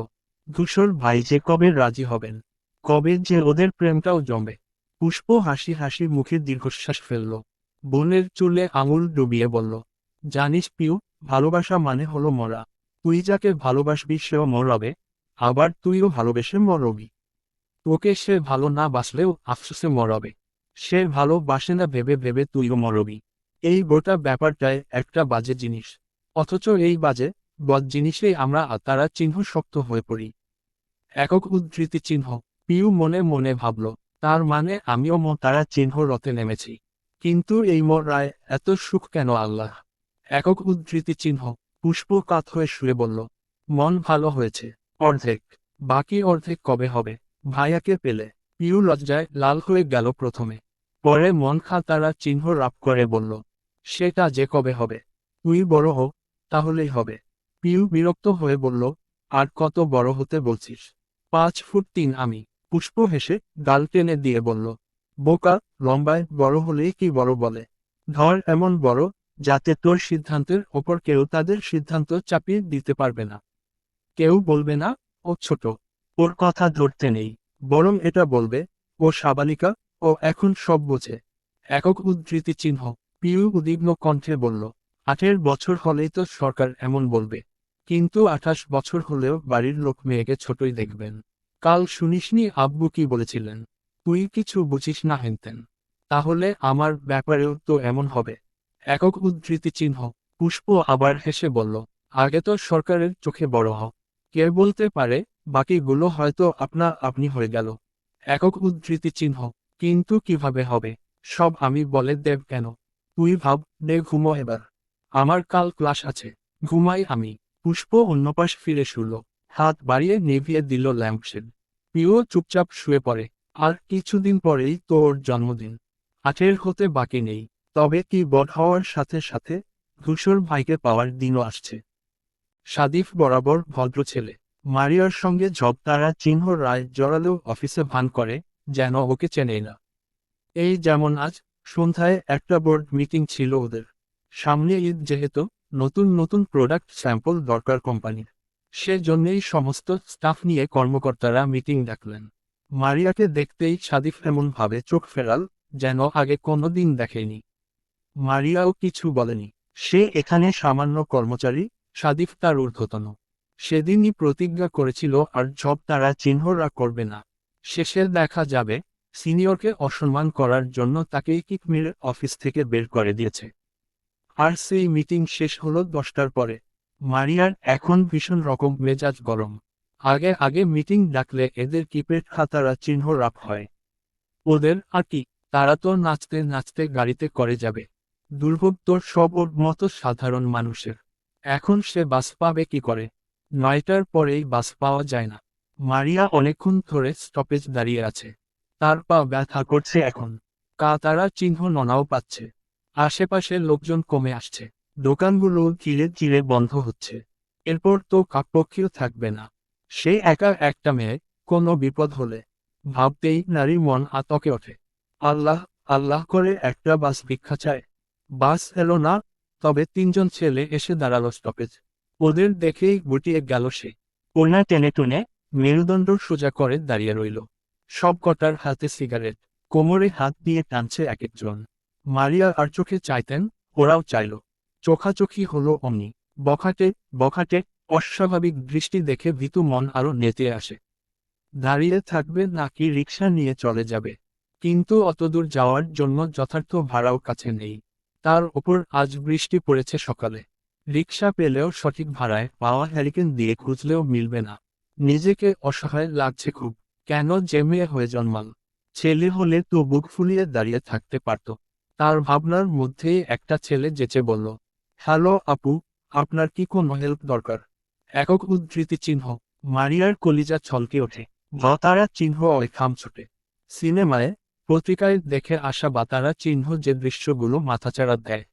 Speaker 1: ধূসর ভাই যে কবে রাজি হবেন, কবে যে ওদের প্রেমটাও জমবে। পুষ্প হাসি হাসি মুখে দীর্ঘশ্বাস ফেলল। বোনের চুলে আঙুল ডুবিয়ে বলল, জানিস পিউ, ভালোবাসা মানে হলো মরা। তুই যাকে ভালোবাসবি সেও মরবে, আবার তুইও ভালোবেসে মরবি। তোকে সে ভালো না বাসলেও আফসোসে মরবে। সে ভালোবাসে না ভেবে ভেবে তুইও মরবি। এই গোটা ব্যাপারটায় একটা বাজে জিনিস। অথচ এই বাজে বদ জিনিসেই আমরা তারা চিহ্ন শক্ত হয়ে পড়ি। একক উদ্ধৃতি চিহ্ন। পিউ মনে মনে ভাবল, তার মানে আমিও তারা চিহ্ন রতে নেমেছি। কিন্তু এই মরায় এত সুখ কেন আল্লাহ? একক উদ্ধৃতি চিহ্ন। পুষ্প কাত হয়ে শুয়ে বলল, মন ভালো হয়েছে অর্ধেক, বাকি অর্ধেক কবে হবে? ভাইয়াকে পেলে। পিউ লজ্জায় লাল হয়ে গেল প্রথমে, পরে মন তারা চিহ্ন রাপ করে বলল, সেটা যে কবে হবে? তুই বড় হো, তাহলেই হবে। পিউ বিরক্ত হয়ে বলল, আর কত বড় হতে বলছিস? 5 ফুট 3 আমি। পুষ্প হেসে গাল টেনে দিয়ে বলল, বোকা, লম্বায় বড় হলেই কি বড় বলে? ধর এমন বড়, যাতে তোর সিদ্ধান্তের ওপর কেউ তাদের সিদ্ধান্ত চাপিয়ে দিতে পারবে না। কেউ বলবে না, ও ছোট, ওর কথা ধরতে নেই। বরং এটা বলবে, ও সাবালিকা, ও এখন সব বোঝে। একক উদ্ধৃতি চিহ্ন। পিউ উদ্বিগ্ন কণ্ঠে বলল, 18 বছর হলেই তো সরকার এমন বলবে। কিন্তু 28 বছর হলেও বাড়ির লোক মেয়েকে ছোটই দেখবেন। কাল শুনিসনি আব্বু কি বলেছিলেন? তুই কিছু বুঝিস না হেনতেন। তাহলে আমার ব্যাপারেও তো এমন হবে। একক উদ্ধৃতি চিহ্ন। পুষ্প আবার হেসে বলল, আগে তো সরকারের চোখে বড় হও। কে বলতে পারে, বাকিগুলো হয়তো আপনা আপনি হয়ে গেল। একক উদ্ধৃতি চিহ্ন। কিন্তু কিভাবে হবে? সব আমি বলে দেব কেন? তুই ভাব, নে ঘুমো এবার। আমার কাল ক্লাস আছে। ঘুমাই আমি। পুষ্প অন্যপাশ ফিরে শুল। হাত বাড়িয়ে নিভিয়ে দিল ল্যাম্পশেড। পিও চুপচাপ শুয়ে পড়ে। আর কিছুদিন পরেই তো ওর জন্মদিন। 18 হতে বাকি নেই। তবে কি বড় হওয়ার সাথে সাথে ধূসর ভাইকে পাওয়ার দিনও আসছে। সাদিফ বরাবর ভদ্র ছেলে। মারিয়ার সঙ্গে তারা চিহ্ন রায় জড়ালেও অফিসে ভান করে, যেন ওকে চেনেই না। এই যেমন আজ সন্ধ্যায় একটা বোর্ড মিটিং ছিল ওদের। সামনে ঈদ যেহেতু, নতুন নতুন প্রোডাক্ট স্যাম্পল দরকার কোম্পানির। সেজন্যেই সমস্ত স্টাফ নিয়ে কর্মকর্তারা মিটিং ডাকলেন। মারিয়াকে দেখতেই সাদিফ এমনভাবে চোখ ফেরাল, যেন আগে কোনোদিন দেখেনি। মারিয়াও কিছু বলেনি। সে এখানে সামান্য কর্মচারী, সাদিফ তার ঊর্ধ্বতন। সেদিনই প্রতিজ্ঞা করেছিল আর তারা চিহ্নরা করবে না। শেষে দেখা যাবে, সিনিয়রকে অসম্মান করার জন্য তাকেই কিক মেরে অফিস থেকে বের করে দিয়েছে। আর সেই মিটিং শেষ হলো 10টার পরে। মারিয়ার এখন ভীষণ রকম মেজাজ গরম। আগে আগে মিটিং ডাকলে এদের কিপের খাতারা চিহ্ন রাখ হয়। ওদের আর কি, তারা তো নাচতে নাচতে গাড়িতে করে যাবে। দুর্ভোগ তোর সব ওর মতো সাধারণ মানুষের। এখন সে বাস পাবে কি করে? 9টার পরেই বাস পাওয়া যায় না। মারিয়া অনেকক্ষণ ধরে স্টপেজ দাঁড়িয়ে আছে। তার পা ব্যথা করছে এখন। তারা চিহ্ন ননাও পাচ্ছে। আশেপাশে লোকজন কমে আসছে। দোকানগুলো ধীরে ধীরে বন্ধ হচ্ছে। এরপর তো কাকপক্ষীও থাকবে না। সে একা একটা মেয়ে, কোনো বিপদ হলে ভাবতেই নারীর মন আতকে ওঠে। আল্লাহ, আল্লাহ করে একটা বাস ভিক্ষা চায়। বাস এলো না, তবে 3জন ছেলে এসে দাঁড়ালো স্টপেজ। ওদের দেখেই গুটিয়ে গেল সে। ওনা টেনে টুনে মেরুদণ্ড সোজা করে দাঁড়িয়ে রইল। সব কটার হাতে সিগারেট। কোমরে হাত দিয়ে টানছে এক একজন। মারিয়া আর চোখে চাইতেন, ওরাও চাইল। চোখাচোখি হলো অমনি। বখাটে বখাটে অস্বাভাবিক দৃষ্টি দেখে ভীতু মন আরো নেতিয়ে আসে। দাঁড়িয়ে থাকবে নাকি রিকশা নিয়ে চলে যাবে? কিন্তু অতদূর যাওয়ার জন্য যথার্থ ভাড়াও কাছে নেই। তার ওপর আজ বৃষ্টি পড়েছে সকালে। রিকশা পেলেও সঠিক ভাড়ায় পাওয়া হ্যারিকেন দিয়ে খুঁজলেও মিলবে না। নিজেকে অসহায় লাগছে খুব। কেন যে মেয়ে হয়ে জন্মাল? ছেলে হলে তো বুক ফুলিয়ে দাঁড়িয়ে থাকতে পারত। তার ভাবনার মধ্যেই একটা ছেলে যেচে বলল, হ্যালো আপু, আপনার কি কোনো হেল্প দরকার? একক উদ্ধৃতি চিহ্ন। মারিয়ার কলিজা ছলকে ওঠে। ভতারা চিহ্ন ওই খামছোটে। সিনেমায়, পত্রিকায় দেখে আসা বাতারা চিহ্ন যে দৃশ্যগুলো মাথাচাড়া দেয়।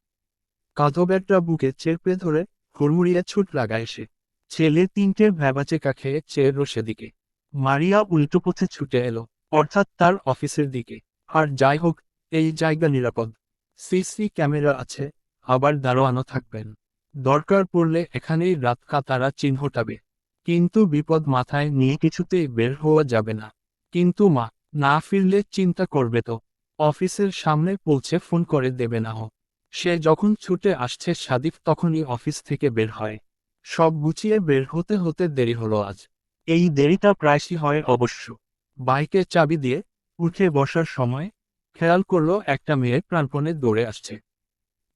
Speaker 1: কাঁধব্যাগটা বুকে চেপে ধরে হুড়মুড়িয়ে ছুট লাগায় সে। ছেলে তিনটে ভ্যাবাচেকা খেয়ে চেয়ে সেদিকে। মারিয়া উল্টো পথে ছুটে এলো, অর্থাৎ তার অফিসের দিকে। আর যাই হোক, এই জায়গা নিরাপদ। সিসি ক্যামেরা আছে, আবার দারোয়ানও থাকবেন। দরকার পড়লে এখানেই রাত কাটারা চিহ্নটাবে। কিন্তু বিপদ মাথায় নিয়ে কিছুতেই বের হওয়া যাবে না। কিন্তু মা, না ফিরলে চিন্তা করবে তো। অফিসের সামনে পৌঁছে ফোন করে দেবে না হোক। সে যখন ছুটে আসছে সাদিফ তখনই অফিস থেকে বের হয়। সব গুছিয়ে বের হতে হতে দেরি হলো আজ। এই দেরিটা প্রায়শই হয় অবশ্য। বাইকে চাবি দিয়ে উঠে বসার সময় খেয়াল করলো একটা মেয়ে প্রাণপণে দৌড়ে আসছে।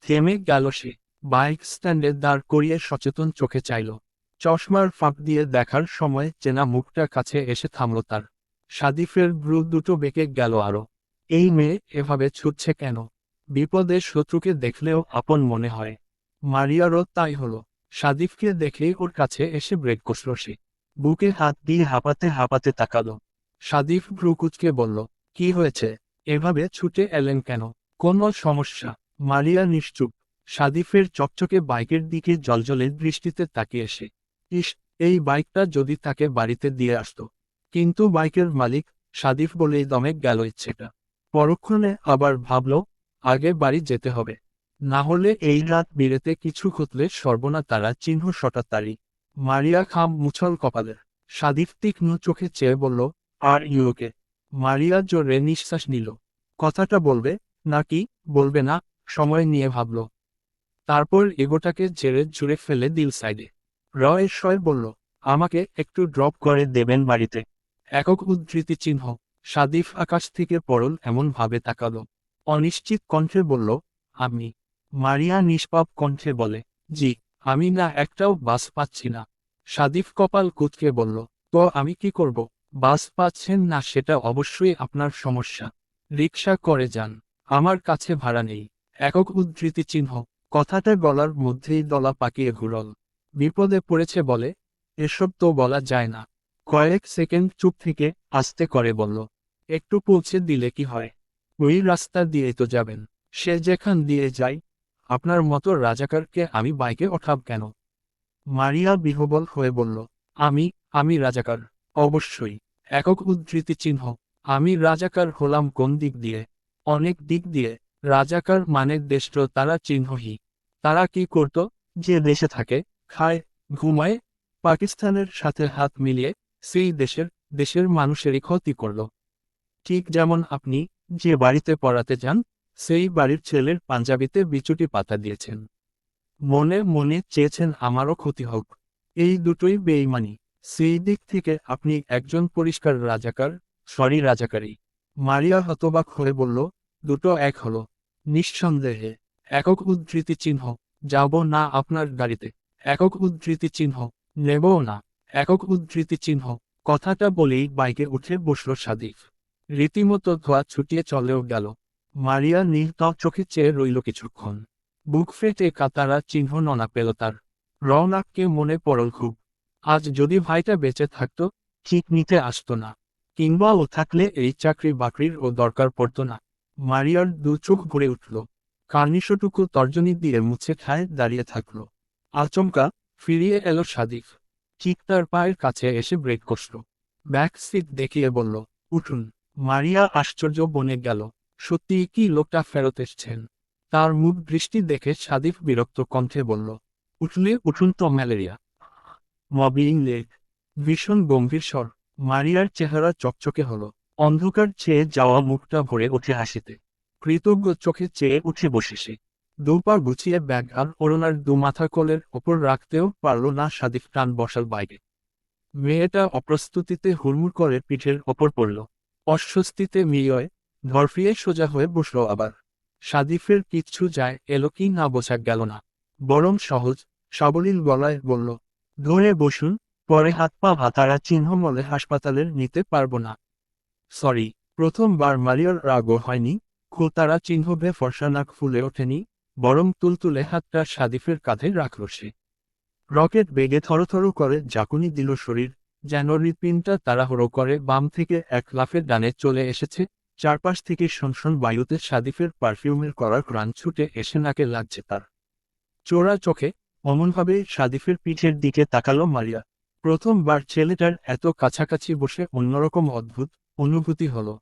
Speaker 1: থেমে গেল সে। বাইক স্ট্যান্ডে দাঁড় করিয়ে সচেতন চোখে চাইল। চশমার ফাঁক দিয়ে দেখার সময় চেনা মুখটা কাছে এসে থামল তার। সাদিফের ভ্রু দুটো বেঁকে গেল আরো। এই মেয়ে এভাবে ছুটছে কেন? বিপদের শত্রুকে দেখলেও আপন মনে হয়। মারিয়ারও তাই হলো। সাদিফকে দেখেই ওর কাছে এসে ব্রেক কষল সে। বুকে হাত দিয়ে হাঁপাতে হাঁপাতে তাকালো। সাদিফ ভ্রু কুঁচকে বলল, কি হয়েছে? এভাবে ছুটে এলেন কেন? কোনো সমস্যা? মারিয়া নিশ্চুপ। সাদিফের চকচকে বাইকের দিকে জ্বলজ্বলে দৃষ্টিতে তাকিয়ে সে। ইস, এই বাইকটা যদি তাকে বাড়িতে দিয়ে আসতো। কিন্তু বাইকের মালিক সাদিফ বলেই দমে গেল ইচ্ছেটা। পরক্ষণে আবার ভাবল, আগে বাড়ি যেতে হবে। না হলে এই রাত বিরেতে কিছু ঘটলে সর্বনা তারা চিহ্ন সটাতারি। মারিয়া খাম মুছল কপালের। সাদিফ তীক্ষ্ণ চোখে চেয়ে বলল, আর ইউকে? মারিয়া জোরে নিঃশ্বাস নিল। কথাটা বলবে নাকি বলবে না, সময় নিয়ে ভাবল। তারপর এগোটাকে ঝেড়ে ঝুড়ে ফেলে দিল সাইডে। রয়ের শয় বলল, আমাকে একটু ড্রপ করে দেবেন বাড়িতে? একক উদ্ধৃতি চিহ্ন। সাদিফ আকাশ থেকে পড়ল এমন ভাবে তাকালো। অনিশ্চিত কণ্ঠে বলল, আমি। মারিয়া নিষ্পাপ কণ্ঠে বলে, জি। আমি না একটাও বাস পাচ্ছি না। সাদিফ কপাল কুঁচকে বলল, তো আমি কি করব? বাস পাচ্ছেন না সেটা অবশ্যই আপনার সমস্যা। রিকশা করে যান। আমার কাছে ভাড়া নেই। একক উদ্ধৃতি চিহ্ন। কথাটা গলার মধ্যেই দলা পাকিয়ে ঘুরল। বিপদে পড়েছে বলে, এসব তো বলা যায় না। কয়েক সেকেন্ড চুপ থেকে আস্তে করে বলল, একটু পৌঁছে দিলে কি হয়? ওই রাস্তা দিয়ে তো যাবেন। সে যেখান দিয়ে যাই। আপনার মতো রাজাকারকে আমি বাইকে ওঠাব কেন? মারিয়া বিহ্বল হয়ে বলল, আমি আমি রাজাকার? অবশ্যই। একক উদ্ধৃতি চিহ্ন। আমি রাজাকার হলাম কোন দিক দিয়ে? অনেক দিক দিয়ে। রাজাকার মানে দেষ্ট তারা চিহ্নহী। তারা কি করত? যে দেশে থাকে, খায়, ঘুমায়, পাকিস্তানের সাথে হাত মিলিয়ে সেই দেশের মানুষেরই ক্ষতি করল। ঠিক যেমন আপনি, যে বাড়িতে পড়াতে যান, সেই বাড়ির ছেলের পাঞ্জাবিতে বিচুটি পাতা দিয়েছেন। মনে মনে চেয়েছেন আমারও ক্ষতি হোক। এই দুটোই বেইমানি। সেই দিক থেকে আপনি একজন পরিষ্কার রাজাকার, সরি রাজাকারী। মারিয়া হতবাক হয়ে বলল, দুটো এক হলো। নিঃসন্দেহে। একক উদ্ধৃতি চিহ্ন। যাব না আপনার গাড়িতে। একক উদ্ধৃতি চিহ্ন। নেবও না। একক উদ্ধৃতি চিহ্ন। কথাটা বলেই বাইকে উঠে বসল সাদিফ। রীতিমতো ধোয়া ছুটিয়ে চলেও গেল। মারিয়া নির্তক চোখে চেয়ে রইল কিছুক্ষণ। বুক ফেটে কাতারা চিহ্ন ননা পেল তার। রওনাককে মনে পড়ল খুব। আজ যদি ভাইটা বেঁচে থাকতো, ঠিক নিতে আসতো না। কিংবা ও থাকলে এই চাকরি বাকরির ও দরকার পড়তো না। মারিয়ার দু চোখ ভরে উঠল। কার্নিশটুকু তর্জনী দিয়ে মুছে খায় দাঁড়িয়ে থাকল। আচমকা ফিরিয়ে এলো সাদিফ। ঠিক তার পায়ের কাছে এসে ব্রেক কষল। ব্যাক সিট দেখিয়ে বলল, উঠুন। মারিয়া আশ্চর্য বনে গেল। সত্যিই কি লোকটা ফেরত এসছেন? তার মুখ দৃষ্টি দেখে সাদিফ বিরক্ত কণ্ঠে বলল, উঠলে উঠুন তো ম্যালেরিয়া। মবিং লেগ। ভীষণ গম্ভীর স্বর। মারিয়ার চেহারা চকচকে হলো। অন্ধকার চেয়ে যাওয়া মুখটা ভরে ওঠে হাসিতে। কৃতজ্ঞ চোখে চেয়ে উঠে বসে সে। দুপা গুছিয়ে ব্যাগ আর ওড়নার দু মাথা কোলের ওপর রাখতেও পারল না সাদিফ টান বসাল বাইকে। মেয়েটা অপ্রস্তুতিতে হুড়মুড় করে পিঠের ওপর পড়ল। অস্বস্তিতে মিয়য় ধরফিয়ে সোজা হয়ে বসল আবার। সাদিফের কিচ্ছু যায় এলো কি না বোঝা গেল না, বরং সহজ সাবলীল গলায় বলল, ধরে বসুন, পরে হাত পা ভাতারা চিহ্ন মলে হাসপাতালের নিতে পারবো না। সরি। প্রথমবার মারিয়ার রাগও হয়নি, খোতারা চিহ্ন বে ফর্সা নাক ফুলে ওঠেনি, বরং তুলতুলে হাতটা সাদিফের কাঁধে রাখল সে। রকেট বেগে থরথর করে ঝাঁকুনি দিল শরীর, যেন হৃৎপিণ্ডটা তাড়াহুড়ো করে বাম থেকে এক লাফে ডানে চলে এসেছে। চারপাশ থেকে সনসন বায়ুতে সাদিফের পারফিউমের করা ঘ্রাণ ছুটে এসে নাকে লাগছে তার। চোরা চোখে অমনভাবে সাদিফের পিঠের দিকে তাকালো মারিয়া। প্রথমবার ছেলেটার এত কাছাকাছি বসে অন্যরকম অদ্ভুত অনুভূতি হলো।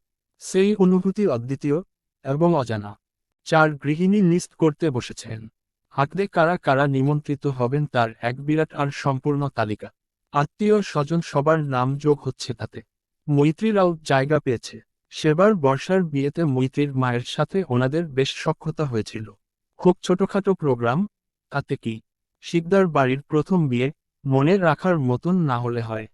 Speaker 1: সেই অনুভূতি অদ্বিতীয় এবং অজানা। 4 গৃহিণী লিস্ট করতে বসেছেন। হাঁকতে কারা কারা নিমন্ত্রিত হবেন তার এক বিরাট আর সম্পূর্ণ তালিকা। আত্মীয় স্বজন সবার নাম যোগ হচ্ছে তাতে। মৈত্রীরাও জায়গা পেয়েছে। সেবার বর্ষার বিয়েতে মৈত্রীর মায়ের সাথে ওনাদের বেশ সখ্যতা হয়েছিল। খুব ছোটখাটো প্রোগ্রাম, তাতে কি। শিকদার বাড়ির প্রথম বিয়ে, মনে রাখার মতন না হলে হয়।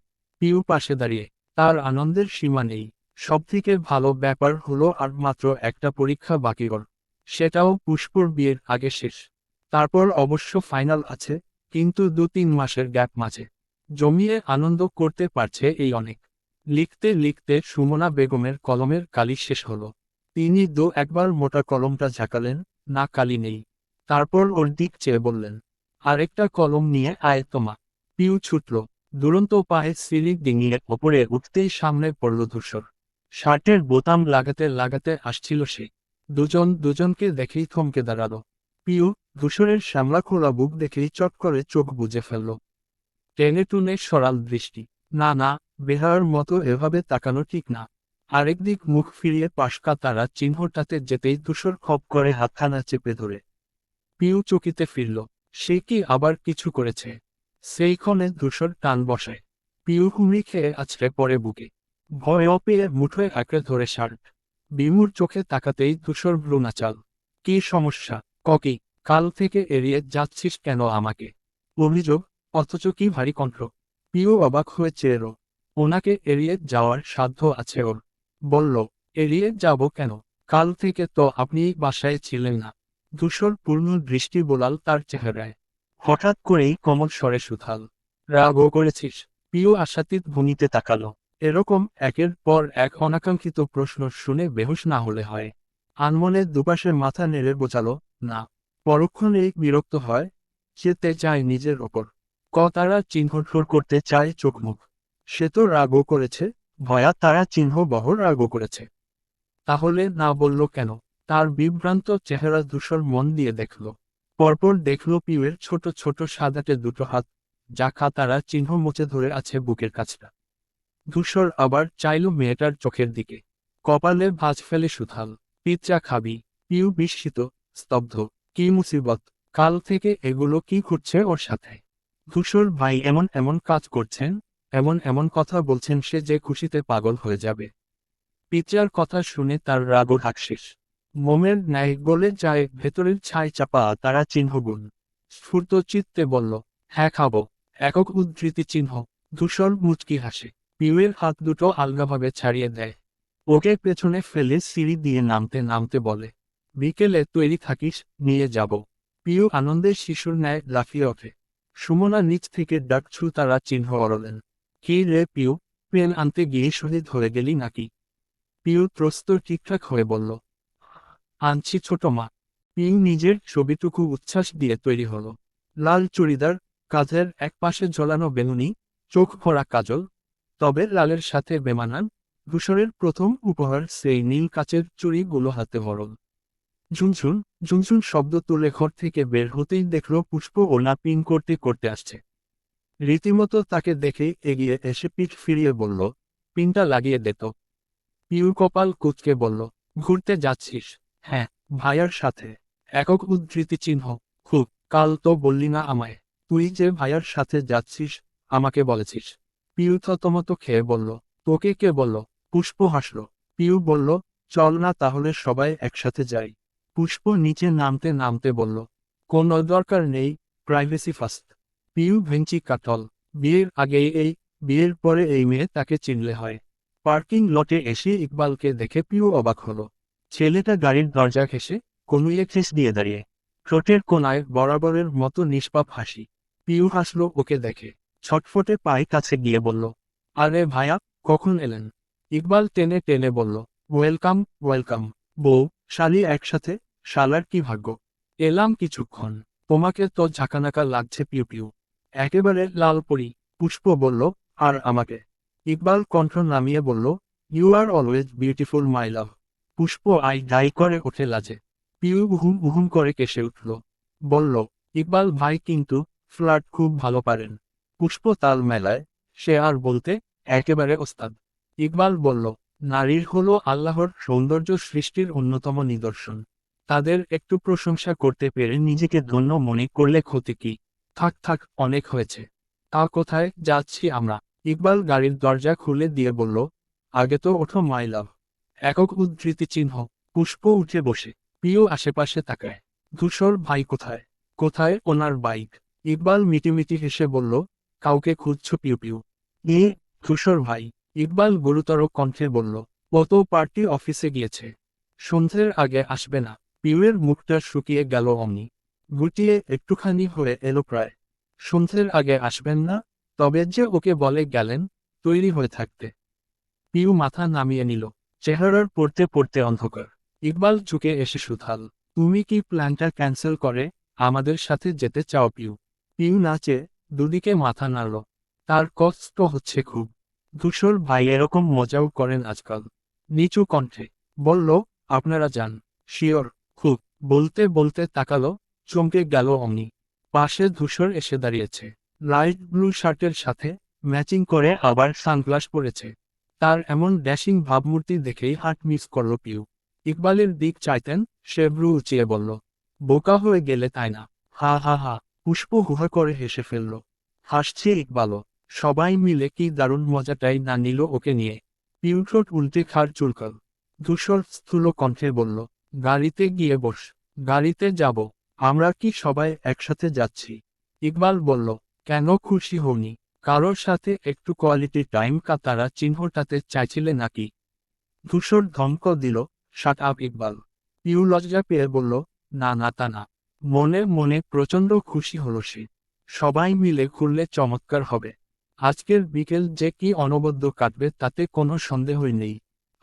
Speaker 1: পিউ পাশে দাঁড়িয়ে, তার আনন্দের সীমা নেই। সবথেকে ভালো ব্যাপার হলো আর মাত্র একটা পরীক্ষা বাকি ওর। সেটাও পুষ্পর বিয়ের আগে শেষ। তারপর অবশ্য ফাইনাল আছে, কিন্তু 2-3 মাসের গ্যাপ মাঝে। জমিয়ে আনন্দ করতে পারছে এই অনেক। লিখতে লিখতে সুমনা বেগমের কলমের কালি শেষ হলো। তিনি একবার মোটা কলমটা ঝাঁকালেন, না কালি নেই। তারপর ওর দিক চেয়ে বললেন, আরেকটা কলম নিয়ে আয় তোমা। পিউ ছুটল। দুরন্ত পায়ে সিঁড়ি ডিঙিয়ে ওপরে উঠতেই সামনে পড়ল ধূসর। শার্টের বোতাম লাগাতে লাগাতে আসছিল সে। দুজনকে দেখেই থমকে দাঁড়ালো। পিউ ধূসরের শ্যামলা খোলা বুক দেখেই চট করে চোখ বুজে ফেলল। টেনে টুনে সরাল দৃষ্টি। না না, বেহার মতো এভাবে তাকানো ঠিক না। আরেকদিক মুখ ফিরিয়ে পাশকা তারা চিহ্নটাতে যেতেই ধূসর খপ করে হাতখানা চেপে ধরে। পিউ চকিতে ফিরল। সে কি আবার কিছু করেছে? সেইক্ষণে ধূসর টান বসায়। পিউ হুমড়ি খেয়ে আছড়ে পড়ে বুকে। ভয় পেয়ে মুঠোয় আঁকড়ে ধরে শার্ট। বিমুর চোখে তাকাতেই ধূসর ভ্রু নাচাল। কি সমস্যা, ককি? কাল থেকে এড়িয়ে যাচ্ছিস কেন আমাকে? অভিযোগ, অথচ কি ভারী কণ্ঠ। পিউ অবাক হয়ে চেয়েল। ওনাকে এড়িয়ে যাওয়ার সাধ্য আছে ওর? বলল, এড়িয়ে যাব কেন? কাল থেকে তো আপনি বাসায় ছিলেন না। ধূসর পূর্ণ দৃষ্টি বোলাল তার চেহারায়। হঠাৎ করেই কোমল স্বরে সুথাল, রাগও করেছিস? পিউ আশাতীত ভঙ্গিতে তাকালো। এরকম একের পর এক অনাকাঙ্ক্ষিত প্রশ্ন শুনে বেহুশ না হলে হয়। আনমনে দুপাশে মাথা নেড়ে বোঝালো, না। পরক্ষণেই বিরক্ত হয়, চেতে চায় নিজের ওপর। তারা চিহ্ন ঠোর করতে চায় চোখমুখ। সে তো রাগও করেছে, ভয়া তারা চিহ্ন বহর রাগও করেছে। তাহলে না বলল কেন? তার বিভ্রান্ত চেহারা ধূসর মন দিয়ে দেখল। পরপর দেখল পিউয়ের ছোট ছোট সাদাটে দুটো হাত, যা খাতারা চিহ্ন মুছে ধরে আছে বুকের কাছটা। ধূসর আবার চাইল মেয়েটার চোখের দিকে। কপালে ভাঁজ ফেলে সুথাল, পিৎজা খাবি? পিউ বিস্মিত, স্তব্ধ। কি মুসিবত? কাল থেকে এগুলো কি ঘটছে ওর সাথে? ধূসর ভাই এমন এমন কাজ করছেন, এমন এমন কথা বলছেন সে যে খুশিতে পাগল হয়ে যাবে। পিৎজার কথা শুনে তার রাগও শেষ। মোমের ন্যায় গলে যায় ভেতরের ছাই চাপা তারা চিহ্নগুণ। স্ফুর্ত চিত্তে বলল, হ্যাঁ খাবো। একক উদ্ধৃতি চিহ্ন। ধূসর মুচকি হাসে। পিউয়ের হাত দুটো আলগাভাবে ছাড়িয়ে দেয়। ওকে পেছনে ফেলে সিঁড়ি দিয়ে নামতে নামতে বলে, বিকেলে তৈরি থাকিস, নিয়ে যাব। পিউ আনন্দের শিশুর ন্যায় লাফিয়ে ওঠে। সুমনা নিচ থেকে ডাকছু তারা চিহ্ন অরলেন, কি রে পিউ, পেন আনতে গিয়ে শহীদ হয়ে গেলি নাকি? পিউ ত্রস্ত ঠিকঠাক হয়ে বলল, আনছি ছোট মা। পিউ নিজের ছবিটুকু উচ্ছ্বাস দিয়ে তৈরি হলো। লাল চুড়িদার, কাঁধের এক পাশে ঝোলানো বেনুনি, চোখ ভরা কাজল। তবে লালের সাথে বেমানান। ধূসরের প্রথম উপহার সেই নীল কাচের চুড়িগুলো হাতে ভরল। ঝুনঝুন ঝুনঝুন শব্দ তুলে ঘর থেকে বের হতেই দেখল পুষ্প ওনা পিন করতে করতে আসছে। রীতিমতো তাকে দেখে এগিয়ে এসে পিঠ ফিরিয়ে বলল, পিনটা লাগিয়ে দে তো। পিউ কপাল কুঁচকে বলল, ঘুরতে যাচ্ছিস? হ্যাঁ, ভাইয়ার সাথে। একক উদ্ধৃতি চিহ্ন। খুব, কাল তো বললি না আমায়। তুই যে ভাইয়ার সাথে যাচ্ছিস, আমাকে বলেছিস। পিউ থতমত খেয়ে বলল, তোকে কে বলল? পুষ্প হাসল। পিউ বলল, চল না তাহলে সবাই একসাথে যাই। পুষ্প নিচে নামতে নামতে বলল, কোনো দরকার নেই, প্রাইভেসি ফার্স্ট। পিউ ভেঞ্চি কাটল। বিয়ের আগেই এই, বিয়ের পরে এই মেয়ে তাকে চিনলে হয়। পার্কিং লটে এসে ইকবালকে দেখে পিউ অবাক হলো। ছেলেটা গাড়ির দরজা ঘেঁষে কনুইয়ে ঠেস দিয়ে দাঁড়িয়ে, ঠোঁটের কোনায় বরাবরের মতো নিষ্পাপ হাসি। পিউ হাসলো ওকে দেখে, ছটফটে পায়ে কাছে গিয়ে বলল, আরে ভাইয়া, কখন এলেন? ইকবাল টেনে টেনে বলল, ওয়েলকাম ওয়েলকাম। বউ শালি একসাথে, শালার কি ভাগ্য। এলাম কিছুক্ষণ। তোমাকে তো ঝাঁকানাকা লাগছে পিউ পিউ, একেবারে লাল পরি। পুষ্প বলল, আর আমাকে? ইকবাল কণ্ঠ নামিয়ে বলল, you are always beautiful my love. Pushpa আই ডাই করে ওঠে লাজে। পিউ উহুম উহুম করে কেসে উঠল। বলল, ইকবাল ভাই কিন্তু ফ্লার্ট খুব ভালো পারেন। পুষ্প তাল মেলায়, সে আর বলতে, একেবারে ওস্তাদ। ইকবাল বলল, নারীর হলো আল্লাহর সৌন্দর্য সৃষ্টির অন্যতম নিদর্শন। তাদের একটু প্রশংসা করতে পেরে নিজেকে ধন্য মনে করলে ক্ষতি কি? থাক থাক, অনেক হয়েছে। তা কোথায় যাচ্ছি আমরা? ইকবাল গাড়ির দরজা খুলে দিয়ে বলল, আগে তো ওঠো মাই লাভ। একক উদ্ধৃতি চিহ্ন। পুষ্প উঠে বসে। পিও আশেপাশে তাকায়। ধূসর ভাই কোথায়? কোথায় ওনার বাইক? ইকবাল মিটিমিটি হেসে বলল, কাউকে খুঁজছো পিউ পিউ? এ, ধূসর ভাই? ইকবাল গুরুতর কণ্ঠে বলল, ও তো পার্টি অফিসে গিয়েছে, সন্ধ্যের আগে আসবে না। পিউয়ের মুখটা শুকিয়ে গেল অমনি, গুটিয়ে একটুখানি হয়ে এলো প্রায়। সন্ধ্যের আগে আসবেন না? তবে যে ওকে বলে গেলেন তৈরি হয়ে থাকতে। পিউ মাথা নামিয়ে নিল, চেহারার পড়তে পড়তে অন্ধকার। ইকবাল ঝুঁকে এসে সুথাল, তুমি কি প্ল্যানটা ক্যান্সেল করে আমাদের সাথে যেতে চাও পিউ? পিউ নাচে দুদিকে মাথা নাড়ল, তার কষ্ট হচ্ছে খুব। ধূসর ভাই এরকম মজাও করেন আজকাল। নিচু কণ্ঠে বলল, আপনারা যান। শিওর? খুব। বলতে বলতে তাকালো, চমকে গেল অমনি। পাশে ধূসর এসে দাঁড়িয়েছে, লাইট ব্লু শার্টের সাথে ম্যাচিং করে আবার সানগ্লাস পরেছে। তার এমন ড্যাশিং ভাবমূর্তি দেখেই হার্ট মিস করল পিউ। ইকবালের দিক চাইতেন, সে ভ্রু উঁচিয়ে বলল, বোকা হয়ে গেলে তাই না? হা হা হা। পুষ্প হুহা করে হেসে ফেলল। হাসছে ইকবালও। সবাই মিলে কি দারুণ মজাটাই না নিল ওকে নিয়ে। পিউ ঠোঁট উল্টে খাড় চুলকাল। ধূসর স্থূল কণ্ঠে বলল, গাড়িতে গিয়ে বস। গাড়িতে যাব? আমরা কি সবাই একসাথে যাচ্ছি? ইকবাল বলল, কেন খুশি হওনি? কারোর সাথে একটু কোয়ালিটি টাইম কাটারা চিহ্নটাতে চাইছিলে নাকি? ধূসর ধমক দিল, শাট আপ ইকবাল। পিউ লজ্জা পেয়ে বলল, না না তা না। মনে মনে প্রচণ্ড খুশি হল সে। সবাই মিলে ঘুরলে চমৎকার হবে। আজকের বিকেল যে কি অনবদ্য কাটবে তাতে কোনো সন্দেহই নেই।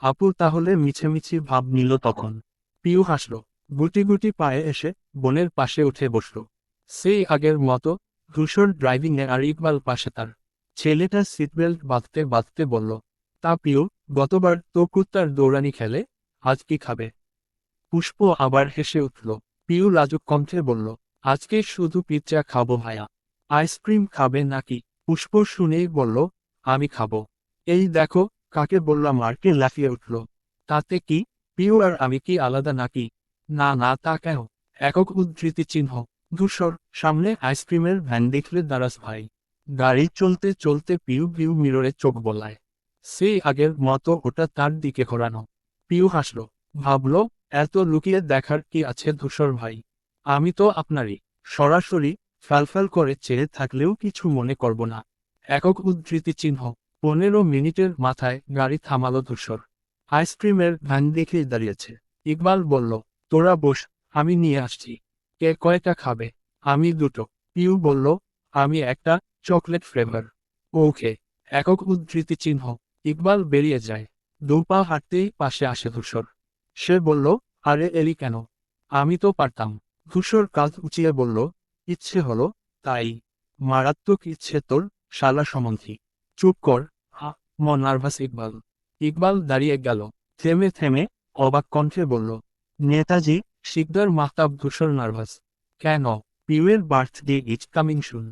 Speaker 1: আপু তাহলে মিছেমিছি ভাব নিল তখন। পিউ হাসল, গুটি গুটি পায়ে এসে বোনের পাশে উঠে বসল। সেই আগের মতো, ধূসর ড্রাইভিংয়ে আর ইকবাল পাশে তার। ছেলেটা সিটবেল্ট বাঁধতে বাঁধতে বলল, তা পিউ, গতবার তো কুত্তার দৌড়ানি খেলে, আজ কি খাবে? পুষ্প আবার হেসে উঠল। পিউ লাজুক কণ্ঠে বলল, আজকে শুধু পিৎজা খাবো ভায়া। আইসক্রিম খাবে নাকি? পুষ্প শুনেই বলল, আমি খাবো। এই দেখো, কাকে বললাম মার্কে লাফিয়ে উঠল। তাতে কি? পিউ আর আমি কি আলাদা নাকি? না না তা কেন? একক উদ্ধৃতি চিহ্ন। ধূসর, সামনে আইসক্রিমের ভ্যান দেখলে দাঁড়াস ভাই। গাড়ি চলতে চলতে পিউ পিউ মিররে চোখ বোলায়। সেই আগের মতো ওটা তার দিকে ঘোরানো। পিউ হাসল, ভাবল, এত লুকিয়ে দেখার কি আছে ধূসর ভাই? আমি তো আপনারই। সরাসরি ফ্যালফ্যাল করে চেয়ে থাকলেও কিছু মনে করব না। একক উদ্ধৃতি চিহ্ন। 15 মিনিটের মাথায় গাড়ি থামালো ধূসর। আইসক্রিমের ভ্যান দেখেই দাঁড়িয়েছে। ইকবাল বলল, তোরা বস, আমি নিয়ে আসছি। কে কয়টা খাবে? আমি দুটো। পিউ বলল, আমি একটা, চকলেট ফ্লেভার। ওকে। একক উদ্ধৃতি চিহ্ন। ইকবাল বেরিয়ে যায়। দুপা হাঁটতেই পাশে আসে ধূসর। সে বলল, আরে এলি কেন? আমি তো পারতাম। ধূসর কাঁধ উঁচিয়ে বলল, ইচ্ছে হলো, তাই। মারাত্মক ইচ্ছে তোর, শালা সম্বন্ধী। চুপ কর, হা। নার্ভাস ইকবাল। ইকবাল দাঁড়িয়ে গেল, থেমে থেমে অবাক কণ্ঠে বলল, নেতাজি শিকদার মাহতাব। ধূসর নার্ভাস কেন? পিউয়ের বার্থডে ইজ কামিং সুন।